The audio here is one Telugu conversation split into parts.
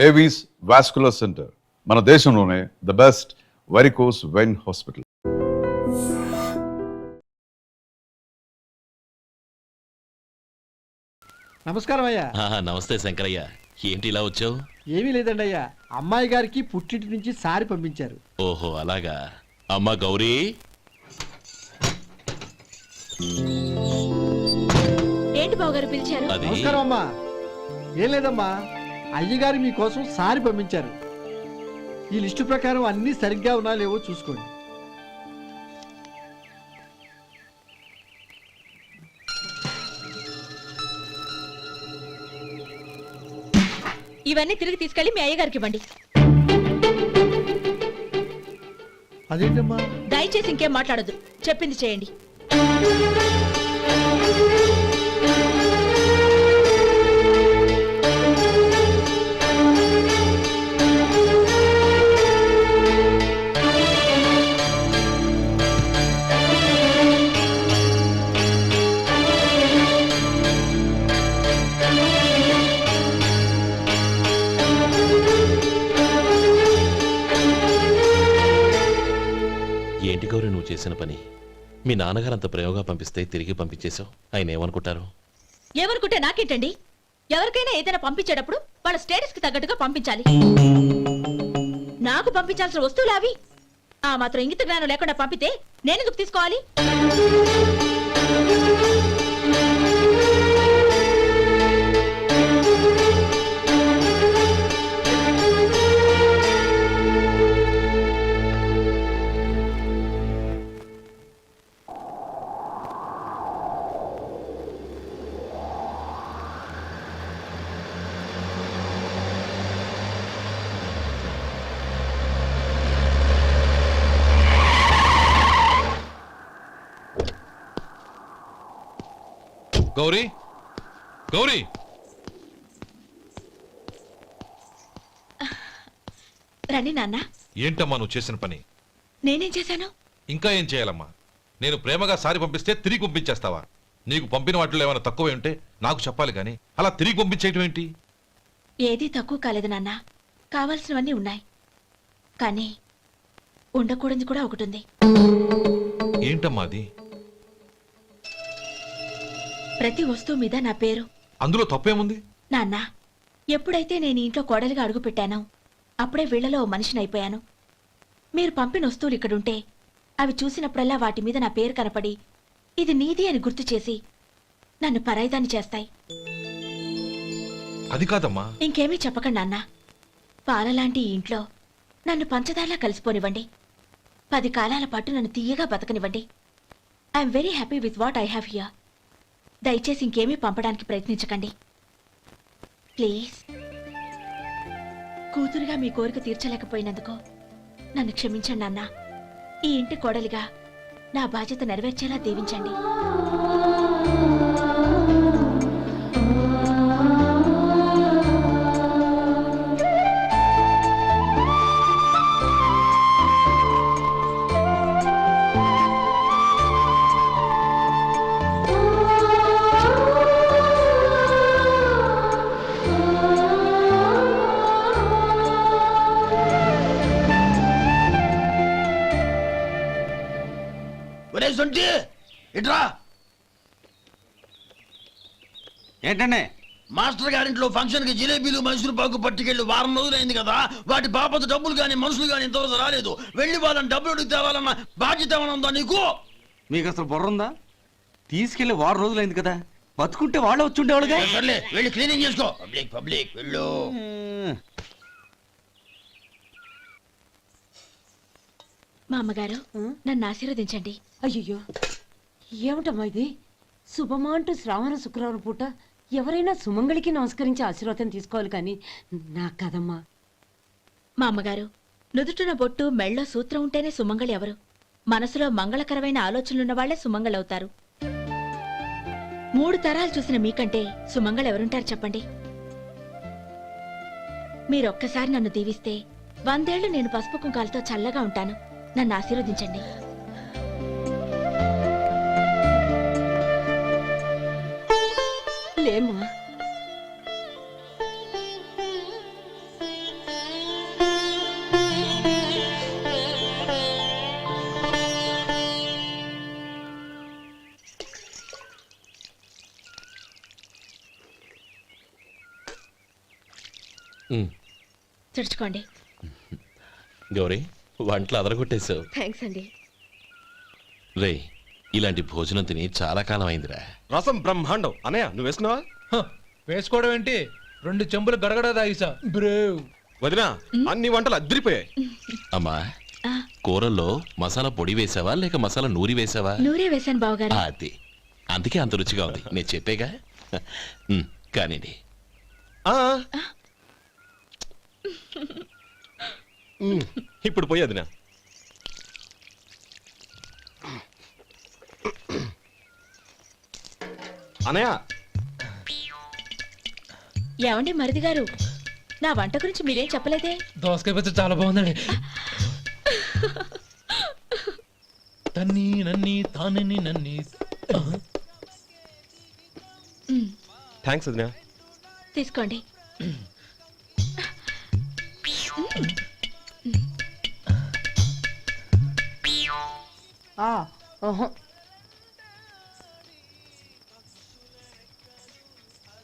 ఏవీస్ వాస్కులర్ సెంటర్, మన దేశంలోనే the best varicose vein hospital. నమస్కారం అయ్యా. నమస్తే శంకరయ్య, ఏంటి ఇలా వచ్చావు? ఏమీ లేదండి అయ్యా, అమ్మాయి గారికి పుట్టింటి నుంచి సారి పంపించారు. ఓహో అలాగా. అమ్మా గౌరీ, ఏంటి బావగారు పిలిచారు? నమస్కారం అమ్మా. ఏం లేదమ్మా, అయ్యగారు మీకోసం సారి పంపించారు. ఈ లిస్టు ప్రకారం అన్ని సరిగ్గా ఉన్నా లేవో చూసుకోండి. ఇవన్నీ తిరిగి తీసుకెళ్లి మీ అయ్యగారికి ఇవ్వండి. అదేంటమ్మా? దయచేసి ఇంకేం మాట్లాడద్దు, చెప్పింది చేయండి. ఏంటి గౌరీ నువ్వు చేసిన పని? మీ నాన్నగారు అంత ప్రేమగా పంపిస్తే తిరిగి పంపించేశావు. ఆయన ఏమనుకుంటారు? ఏమనుకుంటే నాకేంటండి? ఎవరికైనా ఏదైనా పంపించేటప్పుడు వాళ్ళ స్టేటస్ కి తగ్గట్టుగా పంపించాలి. నాకు పంపించాల్సిన వస్తువులు అవి. ఆ మాత్రం ఇంగిత జ్ఞానం లేకుండా పంపితే నేనెందుకు తీసుకోవాలి? గౌరీ, గౌరీ, రండి నాన్న. ఏంటమ్మా నువ్వు చేసిన పని? నేనేం చేశాను? ఇంకా ఏం చేయాలమ్మా? నేను ప్రేమగా సారి పంపిస్తే తిరిగి పంపించేస్తావా? నీకు పంపిన వాటిలో ఏమైనా తక్కువ ఉంటే నాకు చెప్పాలి కానీ అలా తిరిగి పంపించేయటం ఏంటి? ఏదీ తక్కువ కాలేదు నాన్న, కావాల్సినవన్నీ ఉన్నాయి. కానీ ఉండకూడదు కూడా ఒకటి ఉంది. ఏంటమ్మా అది? ప్రతి వస్తువు మీద నా పేరు. అందులో తప్పేముంది? నాన్న, ఎప్పుడైతే నేను ఇంట్లో కోడలిగా అడుగు పెట్టానో అప్పుడే వీళ్లలో మనిషిని అయిపోయాను. మీరు పంపిన వస్తువులు ఇక్కడుంటే అవి చూసినప్పుడల్లా వాటి మీద నా పేరు కనపడి ఇది నీది అని గుర్తు చేసి నన్ను పరాయిదాన్ని చేస్తాయి. అది కాదమ్మా. ఇంకేమీ చెప్పకండి నాన్న. పాలలాంటి ఈ ఇంట్లో నన్ను పంచదారలా కలిసిపోనివ్వండి. 10 కాలాల పాటు నన్ను తీయగా బతకనివ్వండి. I'm very happy with what I have here. దయచేసి ఇంకేమీ పంపడానికి ప్రయత్నించకండి ప్లీజ్. కూతురుగా మీ కోరిక తీర్చలేకపోయినందుకు నన్ను క్షమించండి నాన్న. ఈ ఇంటి కోడలిగా నా బాధ్యత నెరవేర్చేలా దీవించండి. ఏంటండి? మాస్టర్ గారింట్లో ఫంక్షన్ కి జిలేబీలు మైసూరు పాకు పట్టుకెళ్ళి వారం రోజులైంది కదా. వాటి బాపత డబ్బులు గాని మనుషులు గాని ఇంతవరకు రాలేదు. వెళ్ళి వాళ్ళని డబ్బులు అడిగి తేవాలన్న బాధ్యత ఏమైనా ఉందా నీకు? మీకు అసలు బుర్ర ఉందా? తీసుకెళ్లి వారం రోజులైంది కదా, బతుకుంటే వాళ్ళు వచ్చి ఉండేవాళ్ళుగా. సర్లే, వెళ్ళి క్లీనింగ్ చేసుకో. పబ్లిక్ పబ్లిక్ వెళ్ళు. మా అమ్మగారు నన్ను ఆశీర్వదించండి. అయ్యో, ఏమిటమ్మా ఇది? శుభమా అంటూ శ్రావణ శుక్రవారం పూట ఎవరైనా సుమంగళికి నమస్కరించి ఆశీర్వాదం తీసుకోవాలి కానీ నాకు కదమ్మా. మా అమ్మగారు, నుదుటిన బొట్టు మెళ్ళో సూత్రం ఉంటేనే సుమంగళి ఎవరు? మనసులో మంగళకరమైన ఆలోచనలున్న వాళ్లే సుమంగళవుతారు. 3 తరాలు చూసిన మీకంటే సుమంగళ ఎవరుంటారు చెప్పండి? మీరొక్కసారి నన్ను దీవిస్తే 100 ఏళ్లు నేను పసుపు కుంకాలతో చల్లగా ఉంటాను. నన్ను ఆశీర్వదించండి. లేమ్మా, ఉమ్. తుడుచుకోండి. గౌరీ వంటలు అదరగొట్టేశావు. థ్యాంక్స్ అండి. రే ఇలాంటి భోజనం తిని చాలా కాలం అయిందిరా. రసం బ్రహ్మాండం. అనయ్య నువ్వు వేసుకున్నావా? వేసుకోవడం ఏంటి, 2 చెంబులు గడగడ తాగిసా బ్రేవ్. వదినా అన్ని వంటలు అద్దరిపోయాయి. అమ్మా ఆ, కూరల్లో మసాలా పొడి వేసావా లేక మసాలా నూరి వేసావా? నూరే వేశాను బావగారు. అది అందుకే అంత రుచిగా ఉంది. నేను చెప్పేగా. కానివ్వండి. ఆ. ఇప్పుడు పోయి వదినా. అనయ్య ఏమండి మరిది గారు, నా వంట గురించి మీరేం చెప్పలేదే? దోసకాయ పచ్చడి చాలా బాగుందండి. తన్ని నన్ని తానని నన్ని. థ్యాంక్స్ వదినా. తీసుకోండి.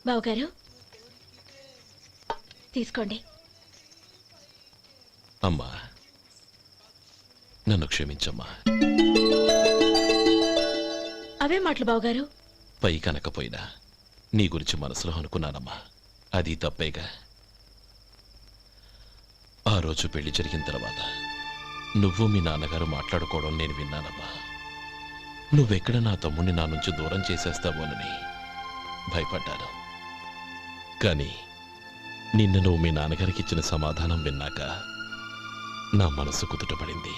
బావగారు తీసుకోండి. అమ్మా నన్ను క్షమించమ్మా. అవే మాటలు బావగారు. పై కనకపోయినా నీ గురించి మనసులో అనుకున్నానమ్మా. అది తప్పేగా. ఆ రోజు పెళ్లి జరిగిన తర్వాత నువ్వు మీ నాన్నగారు మాట్లాడుకోవడం నేను విన్నానమ్మా. నువ్వెక్కడ నా తమ్ముడిని నా నుంచి దూరం చేసేస్తావోనని భయపడ్డాను. కానీ నిన్న నువ్వు మీ నాన్నగారికి ఇచ్చిన సమాధానం విన్నాక నా మనసు కుదుటపడింది.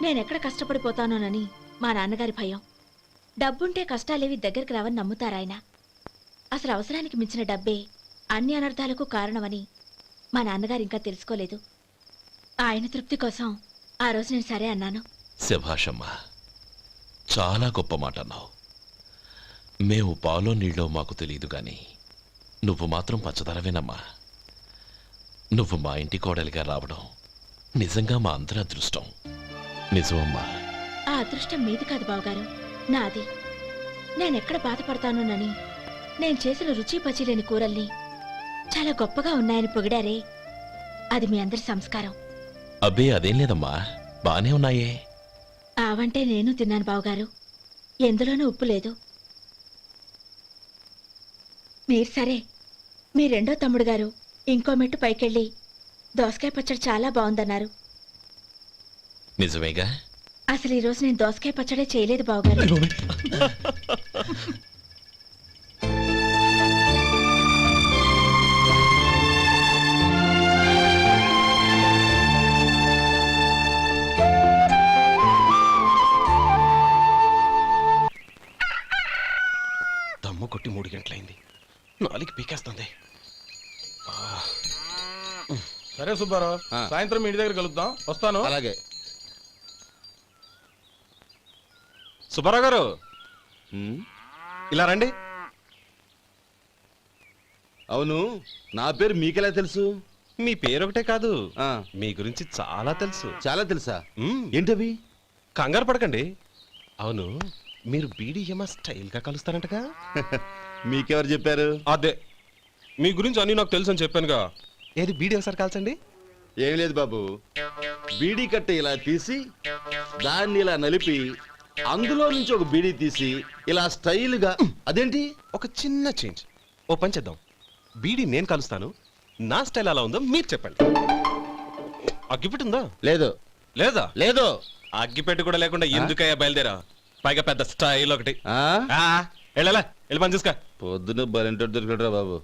నేనెక్కడ కష్టపడిపోతానోనని మా నాన్నగారి భయం. డబ్బుంటే కష్టాలేవి దగ్గరికి రావని నమ్ముతారాయన. అసలు అవసరానికి మించిన డబ్బే అన్ని అనర్థాలకు కారణమని మా నాన్నగారు ఇంకా తెలుసుకోలేదు. ఆయన తృప్తి కోసం ఆ రోజు నేను సరే అన్నాను. శభాషమ్మా, చాలా గొప్ప మాట అన్నావు. మేము పాలో నీళ్ళో మాకు తెలియదు గాని నువ్వు మాత్రం పచ్చదనవేనమ్మా. నువ్వు మా ఇంటి కోడలిగా రావడం నిజంగా మా అందరి అదృష్టం. నిజమమ్మా. ఆ అదృష్టం మీది కాదు బావగారు, నాది. నేనెక్కడ బాధపడతానోనని నేను చేసిన రుచి పచిలేని కూరల్ని చాలా గొప్పగా ఉన్నాయని పొగిడారే, అది మీ అందరి సంస్కారం. అబ్బే అదేం లేదమ్మా, బానే ఉన్నాయే. ఆవంటే నేను తిన్నాను బావగారు, ఎందులోనూ ఉప్పు లేదు. మీరు సరే, మీ రెండో తమ్ముడు గారు ఇంకో మెట్టు పైకెళ్ళి దోసకాయ పచ్చడి చాలా బాగుందన్నారు. నిజమేగా? అసలు ఈరోజు నేను దోసకాయ పచ్చడే చేయలేదు బావగారు. దమ్ము కొట్టి 3 గంటలైంది. 4కి పీకేస్తుంది. సరే సుబ్బారావు, సాయంత్రం మీ ఇంటి దగ్గర కలుద్దాం. వస్తాను. అలాగే. సుబ్బారావు గారు ఇలా రండి. అవును, నా పేరు మీకెలా తెలుసు? మీ పేరు ఒకటే కాదు, మీ గురించి చాలా తెలుసు. చాలా తెలుసా? ఏంటవి? కంగారు పడకండి. అవును, మీరు బీడీఎం స్టైల్ గా కలుస్తారంటగా? మీకెవరు చెప్పారు? అదే, మీ గురించి అన్ని నాకు తెలుసు అని చెప్పానుగా. ఏది బీడీ ఒకసారి కాల్చండి. ఏం లేదు బాబు, బీడీ కట్ట ఇలా తీసి దాన్ని ఇలా నలిపి అందులో నుంచి ఒక బీడీ తీసి ఇలా స్టైల్గా. అదేంటి? ఒక చిన్న చేంజ్. ఓ పని చేద్దాం, బీడీ నేను కలుస్తాను, నా స్టైల్ అలా ఉందో మీరు చెప్పండి. అగ్గిపెట్టి ఉందా? లేదు. లేదా? లేదు. అగ్గిపెట్టి కూడా లేకుండా ఎందుకయ్యా బయలుదేరా? పైగా పెద్ద స్టైల్ ఒకటి. వెళ్ళాలా, వెళ్ళి పని చూసుకో. పొద్దున బలింటో దొరికడరా బాబు.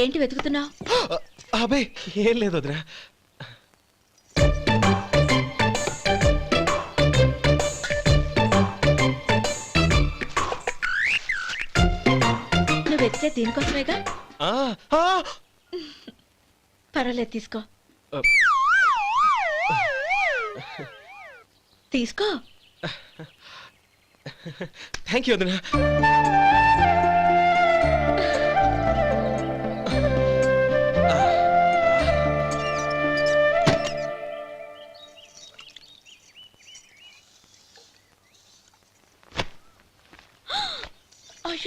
ఏంటి వెతుకుతున్నావు? అబే ఏం లేదు వదినా. నువ్వు వెతికే దీనికోసమేగా. పర్వాలేదు, తీసుకో. తీసుకో. థ్యాంక్ యూ వదినా.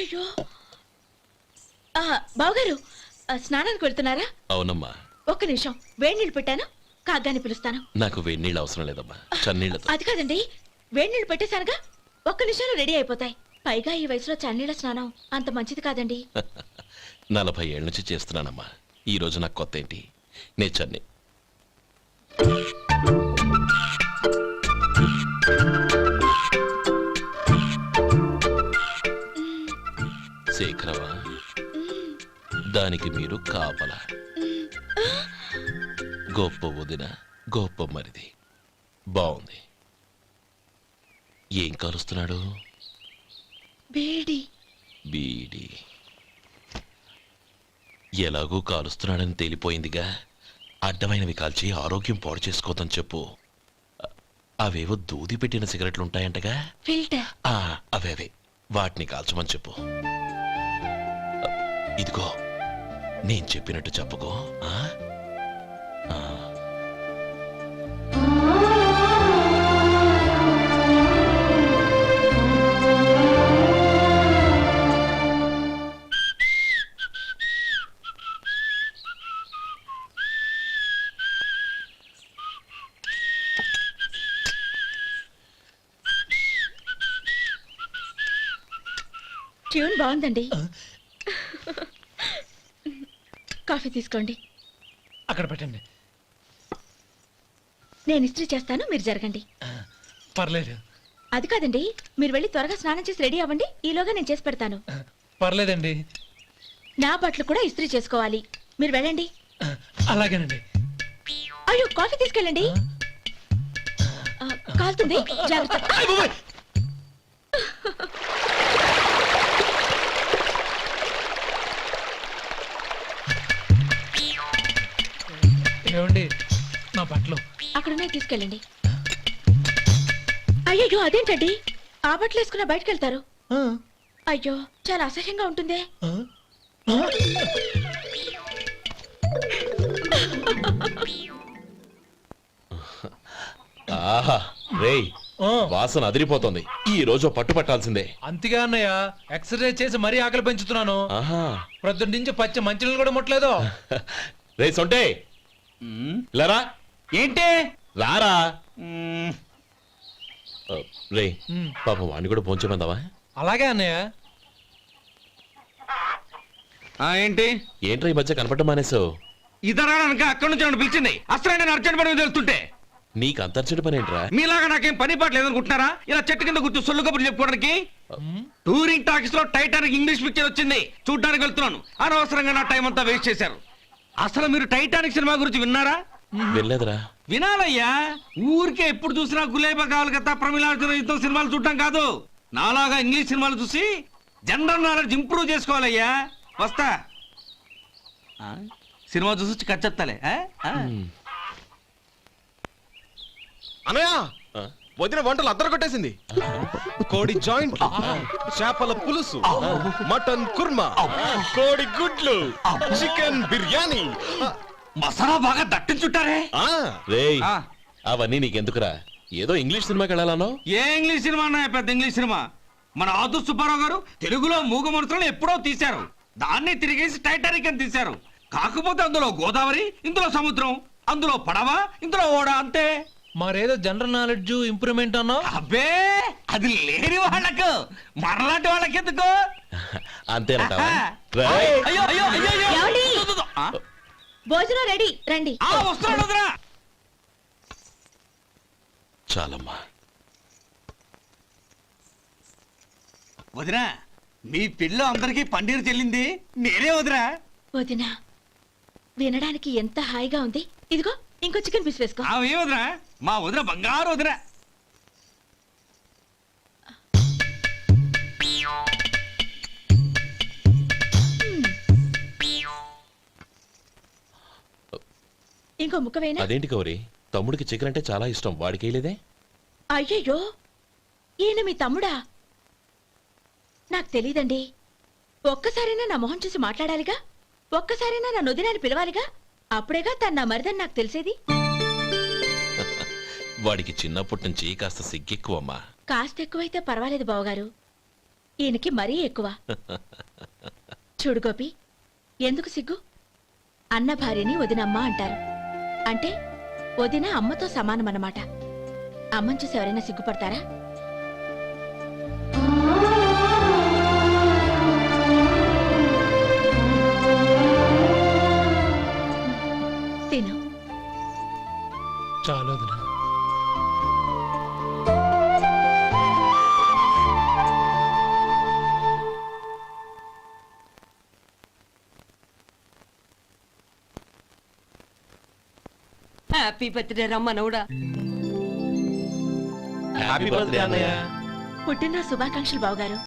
అయ్యో బావగారు స్నానానికి వెళ్తున్నారా? అవునమ్మా. ఒక్క నిమిషం, వేడి నీళ్ళు పెట్టాను, కాగ్గాని పిలుస్తాను. నాకు వేడి నీళ్ళు అవసరం లేదమ్మా, చన్నీళ్ళతో. అది కాదండి, వేడి నీళ్ళు పెట్టేశానుగా, ఒక్క నిమిషంలో రెడీ అయిపోతాయి. పైగా ఈ వయసులో చన్నీళ్ళ స్నానం అంత మంచిది కాదండి. 40 ఏళ్ళ నుంచి చేస్తున్నానమ్మా. ఈ రోజు నాకు కొత్త ఏంటి? నే చన్ని. శేఖరవా, దానికి మీరు కాపలా. గొప్ప వదిన, గొప్ప మరిది. బాగుంది. ఏం కాలుస్తున్నాడు? బీడి. బీడి ఎలాగూ కాలుస్తున్నాడని తేలిపోయిందిగా. అడ్డమైనవి కాల్చి ఆరోగ్యం పాడు చేసుకోదని చెప్పు. అవేవో దూది పెట్టిన సిగరెట్లు ఉంటాయంటగా. ఫిల్టర్. అవే వాటిని కాల్చమని చెప్పు. ఇదిగో నేను చెప్పినట్టు చెప్పుకో. ట్యూన్ బాగుందండి. కాఫీ తీసుకోండి. అక్కడ పెట్టండి. నేను ఇస్త్రీ చేస్తాను, మీరు జరగండి. పర్లేదు. అది కాదండి, మీరు వెళ్ళి త్వరగా స్నానం చేసి రెడీ అవ్వండి, ఈలోగా నేను చేసి పెడతాను. పర్లేదండి. నా బట్టలు కూడా ఇస్త్రీ చేసుకోవాలి, మీరు వెళ్ళండి. అలాగేనండి. అయ్యో, కాఫీ తీసుకెళ్ళండి. కాలుతుంది, జాగ్రత్త. ఏమండి, నా బట్టలు అక్కడున్నాయి, తీసుకెళ్ళండి. అయ్యో, అదేంటండి, ఆ బట్టలు వేసుకున్న బయటకు వెళ్తారు? అయ్యో, చాలా అసహ్యంగా ఉంటుందే. ఆహా రేయ్, వాసన అదిరిపోతుంది. ఈ రోజు పట్టు పట్టాల్సిందే. అంతగా అన్నయ్య, ఎక్సర్సైజ్ చేసి మరీ ఆకలి పెంచుతున్నాను. ఆహా, ప్రొద్దున నుంచి పచ్చ మంచినీళ్ళు కూడా ముట్టలేదు. రే సొంటే, లరా. ఏంటి? రారా. రే, పాపం వాడిని కూడా పోంచమందావా? అలాగే అన్నయ్య. ఏంటి? ఏంట్రా ఈ మధ్య కనపడటం మానేసావు? ఇతర అక్కడి నుంచి నన్ను పిలిచింది. అసలు నేను అర్జెంట్ పని మీద వెళ్తుంటే నీకు అంతర్చడి పని ఏంట్రా? మీలాగా నాకేం పని పాట లేదనుకుంటున్నారా? ఇలా చెట్టు కింద కూర్చో సొల్లు కబుర్లు చెప్పుకోవడానికి. టూరింగ్ టాకీస్ లో టైటానిక్ ఇంగ్లీష్ పిక్చర్ వచ్చింది, చూడ్డానికి వెళ్తున్నాను. అనవసరంగా నా టైం అంతా వేస్ట్ చేశారు. అసలు మీరు టైటానిక్ సినిమా గురించి విన్నారా? వెళ్ళలేదురా. వినాలయ్యా. ఊరికే ఎప్పుడు చూసినా గులేబా కావాలి కదా, ప్రమిళార్జున యుద్ధం సినిమాలు చూడటం కాదు. నాలాగా ఇంగ్లీష్ సినిమాలు చూసి జనరల్ నాలెడ్జ్ ఇంప్రూవ్ చేసుకోవాలయ్యా. వస్తా. సినిమా చూసి కచ్చెత్తాలే. అనయ్య, వదిన వంటలు అద్దరు కొట్టేసింది. కోడి జాయింట్, చేపల పులుసు, మటన్ కుర్మా, కోడి గుడ్లు, చికెన్ బిర్యానీ, మసాలా బాగా దట్టించుంటారే. రేయ్, అవన్నీ నీకెందుకురా? ఏదో ఇంగ్లీష్ సినిమాకి వెళ్ళాలనో. ఏ ఇంగ్లీష్ సినిమా అన్నా? పెద్ద ఇంగ్లీష్ సినిమా. మన ఆదు సుబ్బారావు గారు తెలుగులో మూగ మనుషులను ఎప్పుడో తీశారు. దాన్ని తిరిగేసి టైటానిక్ అని తీశారు. కాకపోతే అందులో గోదావరి, ఇందులో సముద్రం, అందులో పడవ, ఇందులో ఓడ, అంతే. మరేదో జనరల్ నాలెడ్జ్ ఇంప్రూవ్మెంట్ అన్నావు. అబ్బే, అది లేని వాళ్ళకు, మరలాంటి వాళ్ళకి ఎందుకు? అంతేనట. అయ్యో అయ్యో అయ్యో ఏమండి? ఆ? భోజనం రెడీ, రండి. వస్తున్నాడు వదరా. చాలమ్మా. వదినా, మీ పిల్ల అందరికీ పన్నీరు చెల్లింది నేనే వదినా. వదినా, వినడానికి ఎంత హాయిగా ఉంది. ఇదిగో ఇంకో చికెన్ పీస్ వేసుకో. ఏ వదినా, మా వదిన బంగారు వదినా. ఇంకో ముక్క వేయనా? అదేంటి గౌరీ, తమ్ముడికి చికెన్ అంటే చాలా ఇష్టం, వాడికి వేయలేదే? అయ్యయ్యో, ఈయన మీ తమ్ముడా? నాకు తెలీదండి. ఒక్కసారైనా నా మొహం చూసి మాట్లాడాలిగా, ఒక్కసారైనా నా నొదినాన్ని పిలవాలిగా, అప్పుడేగా తన నా మరిదని నాకు తెలిసేది. వాడికి చిన్నప్పటి నుంచి కాస్త సిగ్గెక్కువమ్మా. కాస్త ఎక్కువైతే పర్వాలేదు బావగారు. ఈయనకి మరీ ఎక్కువ. చూడు గోపి, ఎందుకు సిగ్గు? అన్న భార్యని వదినమ్మ అంటారు. అంటే వదిన అమ్మతో సమానమన్నమాట. అమ్మని చూసి ఎవరైనా సిగ్గుపడతారా? తిను. చాలు వదినా. హ్యాపీ బర్త్డే రా మనవడా. హ్యాపీ బర్త్డే అన్నయ్య. పుట్టినరోజు శుభాకాంక్షలు బావగారు.